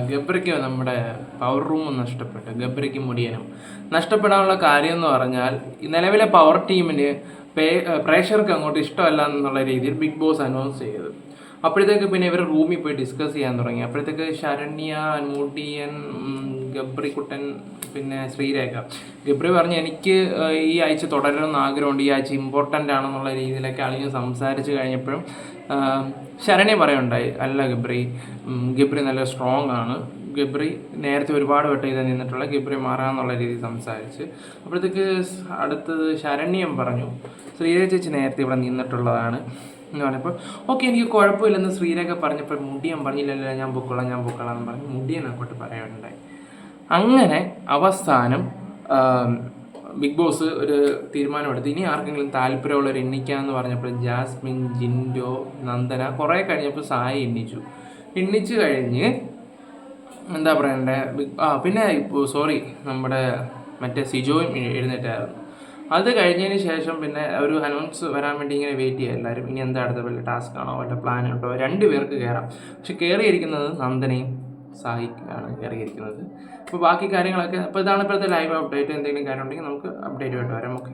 ഗബ്രിക്ക് നമ്മുടെ power room നഷ്ടപ്പെട്ടു. ഗബ്രിക്കും മുടിയനും നഷ്ടപ്പെടാനുള്ള കാര്യം എന്ന് പറഞ്ഞാൽ നിലവിലെ പവർ ടീമിന് പ്രേക്ഷകർക്ക് അങ്ങോട്ട് ഇഷ്ടമല്ല എന്നുള്ള രീതിയിൽ ബിഗ് ബോസ് അനൗൺസ് ചെയ്തത്. അപ്പോഴത്തേക്ക് പിന്നെ ഇവർ റൂമിൽ പോയി ഡിസ്കസ് ചെയ്യാൻ തുടങ്ങി. അപ്പോഴത്തേക്ക് ശരണ്യ, മുടിയൻ, ഗബ്രിക്കുട്ടൻ, പിന്നെ ശ്രീരേഖ. ഗബ്രി പറഞ്ഞ് എനിക്ക് ഈ ആഴ്ച തുടരണമെന്ന് ആഗ്രഹമുണ്ട്, ഈ ആഴ്ച ഇമ്പോർട്ടൻ്റ് ആണെന്നുള്ള രീതിയിലൊക്കെ ആളുകൾ സംസാരിച്ച് കഴിഞ്ഞപ്പോഴും ശരണ്യ പറയുണ്ടായി, അല്ല ഗബ്രി നല്ല സ്ട്രോങ് ആണ്, ഗബ്രി നേരത്തെ ഒരുപാട് വട്ടം ഇത് നിന്നിട്ടുള്ള, ഗബ്രി മാറാമെന്നുള്ള രീതിയിൽ സംസാരിച്ച്. അപ്പോഴത്തേക്ക് അടുത്തത് ശരണ്യം പറഞ്ഞു ശ്രീരേഖ ചേച്ചി നേരത്തെ ഇവിടെ നിന്നിട്ടുള്ളതാണ് എന്ന് പറഞ്ഞപ്പോൾ ഓക്കെ എനിക്ക് കുഴപ്പമില്ലെന്ന് ശ്രീരേഖ പറഞ്ഞപ്പോൾ മുടിയൻ പറഞ്ഞില്ലല്ലോ ഞാൻ പൊക്കോളാം എന്ന് പറഞ്ഞ് മുടിയൻ അങ്ങോട്ട് പറയാനുണ്ടായി. അങ്ങനെ അവസാനം ബിഗ് ബോസ് ഒരു തീരുമാനമെടുത്ത് ഇനി ആർക്കെങ്കിലും താല്പര്യമുള്ളവർ എണ്ണിക്കാമെന്ന് പറഞ്ഞപ്പോൾ ജാസ്മിൻ, ജിൻഡോ, നന്ദന കുറേ കഴിഞ്ഞപ്പോൾ സായി എണ്ണിച്ചു കഴിഞ്ഞ് എന്താ പറയണ്ടേ പിന്നെ നമ്മുടെ മറ്റേ സിജോയും എഴുന്നേറ്റായിരുന്നു. അത് കഴിഞ്ഞതിന് ശേഷം പിന്നെ ഒരു അനൗൺസ് വരാൻ വേണ്ടി ഇങ്ങനെ വെയിറ്റ് ചെയ്യുക എല്ലാവരും. ഇനി എന്താ അടുത്ത വല്ല ടാസ്ക് ആണോ വല്ല പ്ലാൻ ഉണ്ടോ? 2 പേർക്ക് കയറാം, പക്ഷെ കയറിയിരിക്കുന്നത് നന്ദനയും സായിക്കാണ് കയറിയിരിക്കുന്നത്. അപ്പോൾ ബാക്കി കാര്യങ്ങളൊക്കെ അപ്പോൾ ഇതാണ് ഇപ്പോഴത്തെ ലൈവ് അപ്ഡേറ്റ്. എന്തെങ്കിലും കാര്യം ഉണ്ടെങ്കിൽ നമുക്ക് അപ്ഡേറ്റ് ആയിട്ട് വരാം. ഓക്കെ.